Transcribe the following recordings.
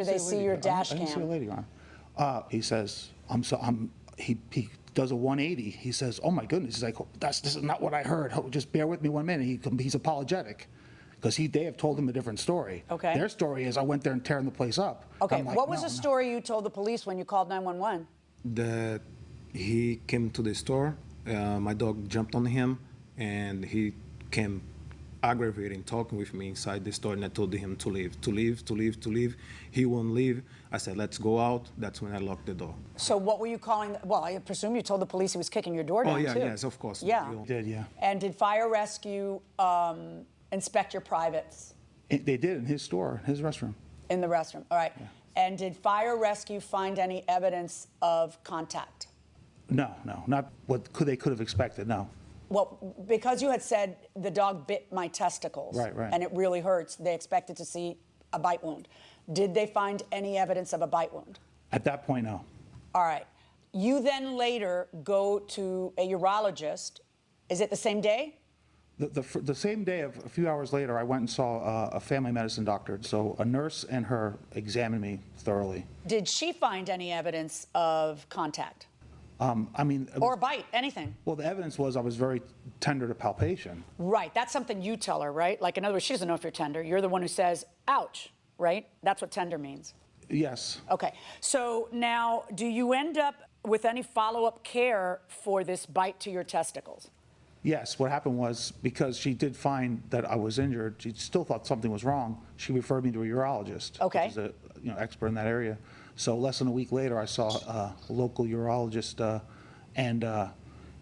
Do they see your dash I didn't see a cam? lady on. He says, he does a 180. He says, oh my goodness. He's like, this is not what I heard. Just bear with me 1 minute. He's apologetic because they have told him a different story. Okay. Their story is I went there and tearing the place up. Okay, I'm like, what was no, the no. story you told the police when you called 911? That he came to the store, my dog jumped on him, and he came aggravating, talking with me inside the store, and I told him to leave. He won't leave. I said, let's go out. That's when I locked the door. So what were you calling? Well, I presume you told the police he was kicking your door down, Oh, yeah, too. yes, of course. Yeah. You- Did, yeah. And did fire rescue inspect your privates They did in his store, his restroom. in the restroom? All right. Yeah. And did fire rescue find any evidence of contact? No, not what they could have expected, no. Well, because you had said the dog bit my testicles, Right. and it really hurts, they expected to see a bite wound. Did they find any evidence of a bite wound? At that point, no. All right. You then later go to a urologist. Is it the same day? The same day, a few hours later, I went and saw a family medicine doctor. So a nurse and her examined me thoroughly. Did she find any evidence of contact? I mean, Or a bite, anything? well, the evidence was I was very tender to palpation. Right. That's something you tell her, right? Like, in other words, she doesn't know if you're tender. You're the one who says, ouch, right? That's what tender means. Yes. Okay. So now, do you end up with any follow-up care for this bite to your testicles? Yes. What happened was because she did find that I was injured, she still thought something was wrong. She referred me to a urologist, Okay. which is a expert in that area. So less than a week later, I saw a local urologist, and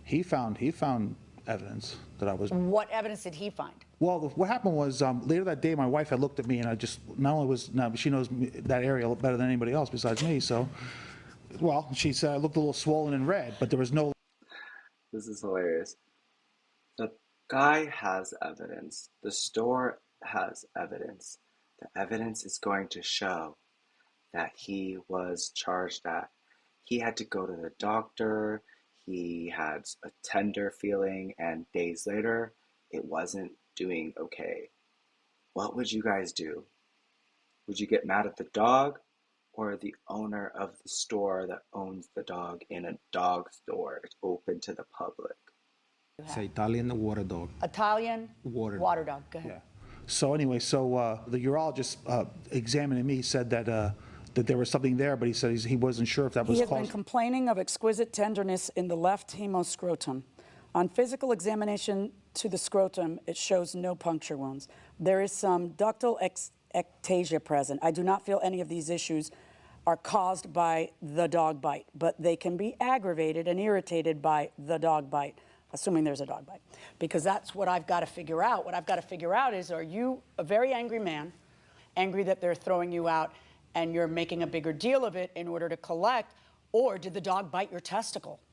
he found evidence that I was. What evidence did he find? Well, what happened was later that day, my wife had looked at me, and I just not only was now she knows that area better than anybody else besides me. So, well, she said I looked a little swollen and red, but there was no. This is hilarious. The guy has evidence. The store has evidence. The evidence is going to show that he was charged that he had to go to the doctor, he had a tender feeling, and days later, it wasn't doing okay. What would you guys do? Would you get mad at the dog or the owner of the store that owns the dog in a dog store open to the public? It's an Italian water dog. Italian Water dog. Go ahead. Yeah. So anyway, the urologist examining me said that there was something there, but he said he wasn't sure if that was He has been caused. complaining of exquisite tenderness in the left hemoscrotum. On physical examination to the scrotum, it shows no puncture wounds. There is some ductal ectasia present. I do not feel any of these issues are caused by the dog bite, but they can be aggravated and irritated by the dog bite, assuming there's a dog bite. Because that's what I've got to figure out. What I've got to figure out is, are you a very angry man, angry that they're throwing you out, and you're making a bigger deal of it in order to collect, or did the dog bite your testicle?